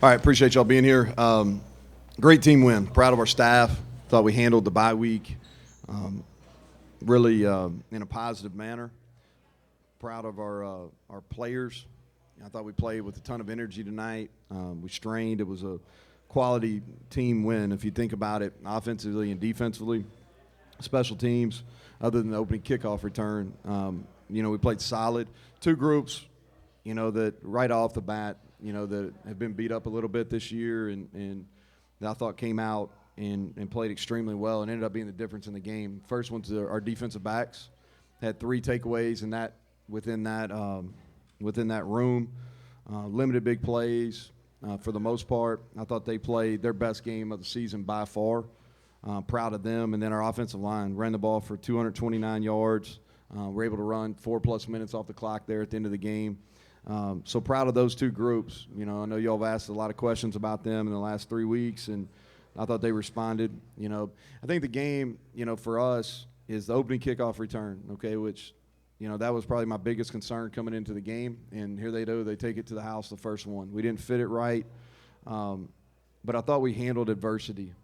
All right, appreciate y'all being here. Great team win. Proud of our staff. Thought we handled the bye week really in a positive manner. Proud of our players. I thought we played with a ton of energy tonight. We strained. It was a quality team win if you think about it, offensively and defensively. Special teams, other than the opening kickoff return, we played solid. Two groups, that right off the bat, that have been beat up a little bit this year and that I thought came out and played extremely well and ended up being the difference in the game. First one's our defensive backs. Had 3 takeaways within that room. Limited big plays for the most part. I thought they played their best game of the season by far. Proud of them. And then our offensive line ran the ball for 229 yards. We're able to run 4+ minutes off the clock there at the end of the game. So proud of those two groups. I know y'all have asked a lot of questions about them in the last 3 weeks, and I thought they responded. I think the game, for us is the opening kickoff return, okay, which, that was probably my biggest concern coming into the game. And here they do. They take it to the house, the first one. We didn't fit it right, but I thought we handled adversity,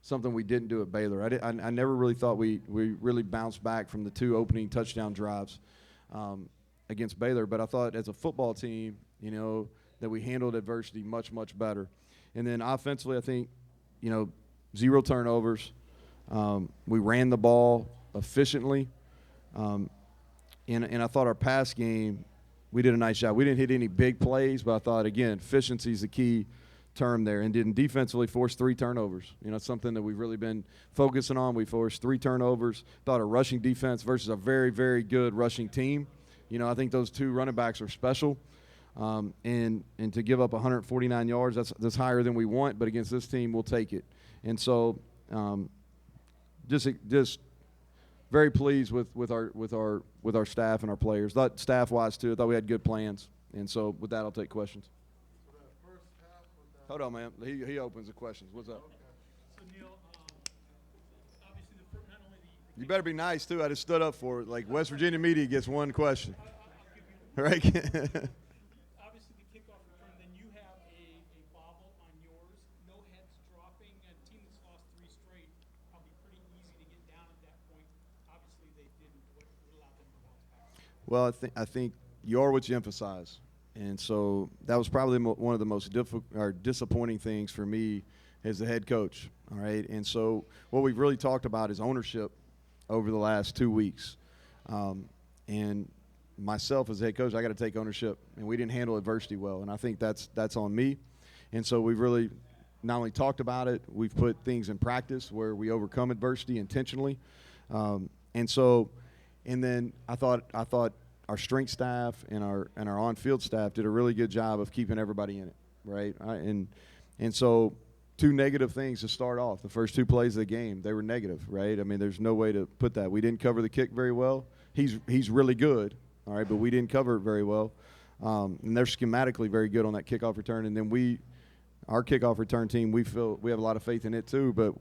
something we didn't do at Baylor. I never really thought we really bounced back from the 2 opening touchdown drives against Baylor, but I thought as a football team, that we handled adversity much, much better. And then offensively, I think, 0 turnovers. We ran the ball efficiently. And I thought our pass game, we did a nice job. We didn't hit any big plays, but I thought, again, efficiency is the key term there. And didn't defensively force 3 turnovers. Something that we've really been focusing on. We forced 3 turnovers. Thought our rushing defense versus a very, very good rushing team. I think those 2 running backs are special. And to give up 149 yards, that's higher than we want. But against this team, we'll take it. And so, just very pleased with our staff and our players. Thought staff-wise too. I thought we had good plans. And so, with that, I'll take questions. So that first half with that. Hold on, man. He opens the questions. What's up? Okay. So Neal, obviously not only the You better be nice too. I just stood up for it. Like West Virginia media gets 1 question. I'll give you Right? obviously the kickoff return, then you have a bobble on yours, no heads dropping, a team that's lost 3 straight, probably pretty easy to get down at that point. Obviously they didn't. What allowed them to bounce back? Well, I think you are what you emphasize, and so that was probably one of the most disappointing things for me as the head coach. All right, and so what we've really talked about is ownership over the last 2 weeks, and myself as head coach, I got to take ownership, and we didn't handle adversity well, and I think that's on me. And so we've really not only talked about it, we've put things in practice where we overcome adversity intentionally. And then I thought our strength staff and our on-field staff did a really good job of keeping everybody in it, right? And so 2 negative things to start off. The first 2 plays of the game, they were negative, right? I mean, there's no way to put that. We didn't cover the kick very well. He's really good, all right, but we didn't cover it very well. And they're schematically very good on that kickoff return. And then our kickoff return team, we feel we have a lot of faith in it too, but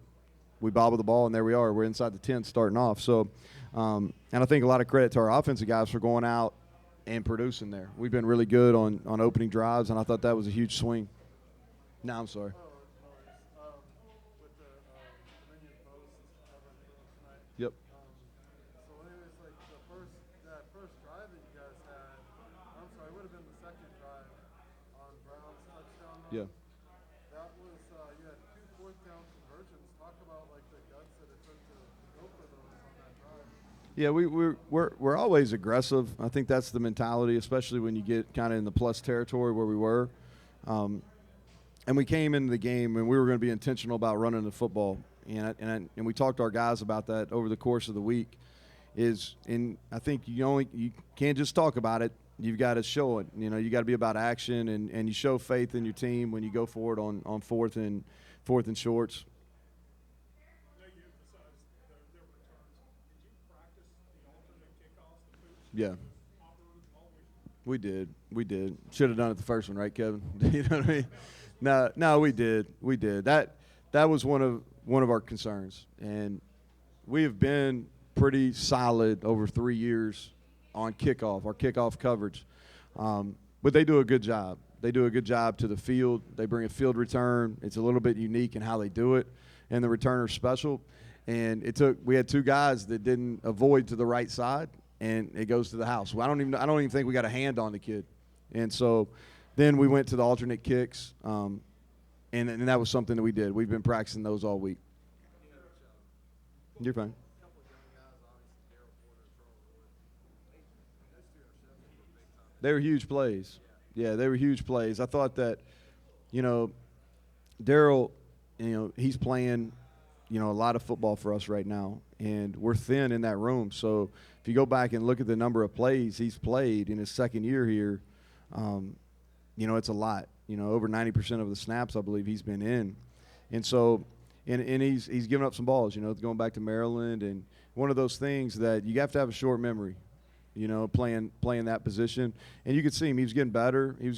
we bobble the ball, and there we are. We're inside the 10 starting off. So, and I think a lot of credit to our offensive guys for going out and producing there. We've been really good on opening drives, and I thought that was a huge swing. No, I'm sorry. With the Dominion Post covering for us tonight. Yep. So anyways, like that first drive that you guys had, I'm sorry, it would have been the second drive on Brown's touchdown run. Yeah. That was, you had 2 4th-down conversions. Talk about like the guts that it took to go for those on that drive. Yeah, we're always aggressive. I think that's the mentality, especially when you get kind of in the plus territory where we were. And we came into the game and we were going to be intentional about running the football. And we talked to our guys about that over the course of the week. I think you can't just talk about it. You've got to show it. You got to be about action, and you show faith in your team when you go forward on 4th and shorts. Now you emphasized their returns. Did you practice the alternate kickoffs, the boots? Yeah. Always? We did. Should have done it the first one, right, Kevin? You know what I mean? No, we did. That was one of our concerns, and we have been pretty solid over 3 years on kickoff, our kickoff coverage. But they do a good job. They do a good job to the field. They bring a field return. It's a little bit unique in how they do it, and the returner's special. And we had two guys that didn't avoid to the right side, and it goes to the house. Well, I don't even think we got a hand on the kid. And so then we went to the alternate kicks, and that was something that we did. We've been practicing those all week. You're fine. They were huge plays. Yeah, they were huge plays. I thought that, Daryl, he's playing, a lot of football for us right now, and we're thin in that room. So if you go back and look at the number of plays he's played in his second year here, it's a lot. Over 90% of the snaps I believe he's been in, and so and he's given up some balls. Going back to Maryland, and one of those things that you have to have a short memory. Playing that position, and you could see him. He was getting better. He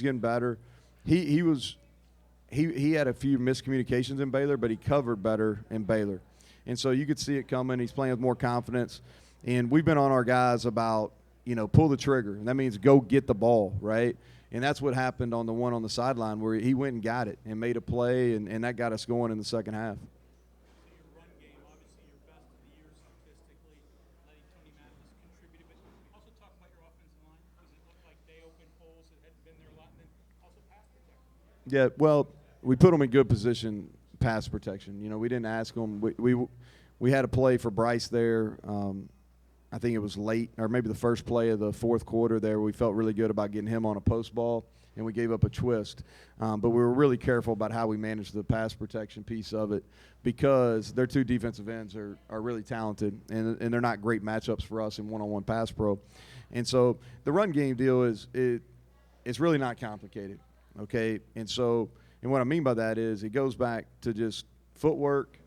had a few miscommunications in Baylor, but he covered better in Baylor, and so you could see it coming. He's playing with more confidence, and we've been on our guys about pull the trigger, and that means go get the ball, right? And that's what happened on the one on the sideline where he went and got it and made a play, and that got us going in the second half. Yeah, well, we put them in good position, pass protection. We didn't ask them. We had a play for Bryce there. I think it was late, or maybe the first play of the fourth quarter there. We felt really good about getting him on a post ball, and we gave up a twist. But we were really careful about how we managed the pass protection piece of it because their two defensive ends are really talented, and they're not great matchups for us in one-on-one pass pro. And so the run game deal it's really not complicated. Okay, and what I mean by that is it goes back to just footwork,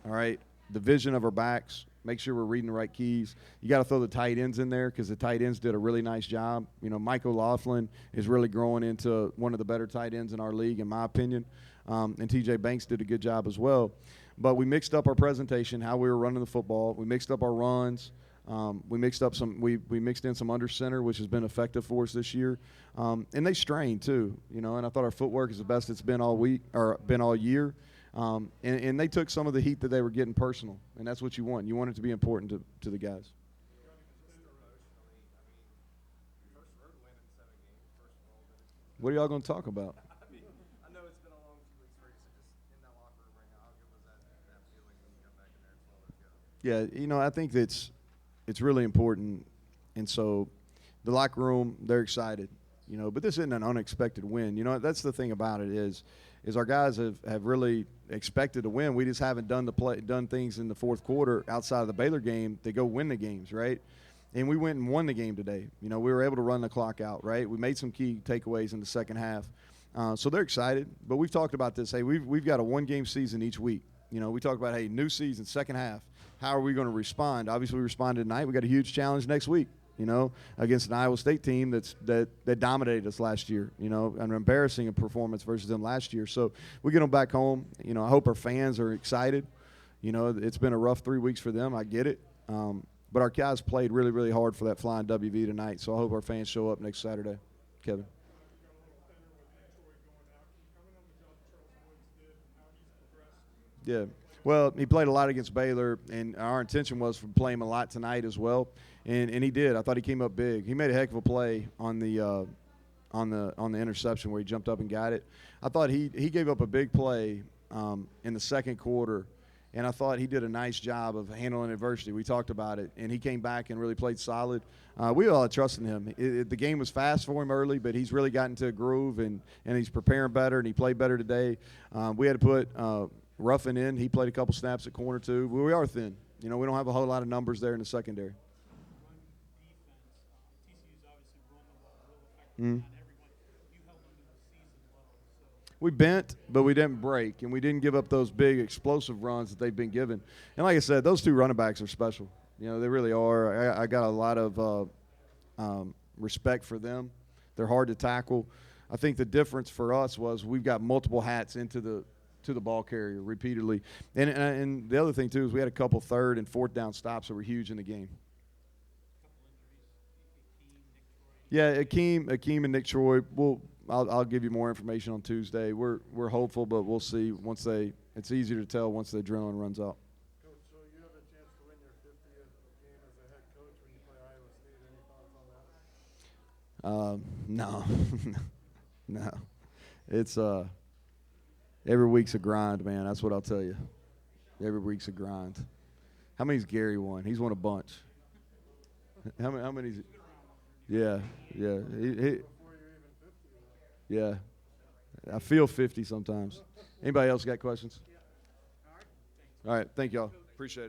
all right, the vision of our backs, make sure we're reading the right keys. You got to throw the tight ends in there because the tight ends did a really nice job. Mike O'Laughlin is really growing into one of the better tight ends in our league, in my opinion, and T.J. Banks did a good job as well. But we mixed up our presentation, how we were running the football. We mixed up our runs. We mixed in some under center, which has been effective for us this year, and they strained too, and I thought our footwork is the best it's been all week or been all year, and they took some of the heat that they were getting personal, and that's what you want. You want it to be important to the guys. What are y'all going to talk about? I know it's been a long 2 weeks for you, so just in that locker room right now, how good was that feeling when you got back in there and 12 days ago? Yeah, I think it's really important, and so the locker room, they're excited, but this isn't an unexpected win. That's the thing about it is our guys have really expected to win. We just haven't done things in the fourth quarter outside of the Baylor game to go win the games, right? And we went and won the game today. We were able to run the clock out, right? We made some key takeaways in the second half. So they're excited, but we've talked about this. Hey, we've got a one-game season each week. We talked about, hey, new season, second half. How are we going to respond? Obviously, we responded tonight. We got a huge challenge next week, against an Iowa State team that dominated us last year, an embarrassing performance versus them last year. So we get them back home. I hope our fans are excited. It's been a rough 3 weeks for them. I get it. But our guys played really, really hard for that flying WV tonight. So I hope our fans show up next Saturday. Kevin. Yeah. Well, he played a lot against Baylor, and our intention was to play him a lot tonight as well, and he did. I thought he came up big. He made a heck of a play on the interception where he jumped up and got it. I thought he gave up a big play in the second quarter, and I thought he did a nice job of handling adversity. We talked about it, and he came back and really played solid. We all had trust in him. The game was fast for him early, but he's really gotten to a groove, and he's preparing better, and he played better today. We had to put Ruffin in. He played a couple snaps at corner too. We are thin. We don't have a whole lot of numbers there in the secondary. We bent, but we didn't break, and we didn't give up those big explosive runs that they've been given. And like I said, those two running backs are special. They really are. I got a lot of respect for them. They're hard to tackle. I think the difference for us was we've got multiple hats into the ball carrier repeatedly. And the other thing, too, is we had a couple third and fourth down stops that were huge in the game. Yeah, Akeem and Nick Troy, I'll give you more information on Tuesday. We're hopeful, but we'll see once they. It's easier to tell once the adrenaline runs out. Coach, so you have a chance to win your 50th game as a head coach when you play Iowa State. Any thoughts on that? No, no. It's every week's a grind, man. That's what I'll tell you. Every week's a grind. How many's Gary won? He's won a bunch. How many's? Yeah, yeah. Before you're even 50. Yeah. I feel 50 sometimes. Anybody else got questions? All right. Thank y'all. Appreciate it.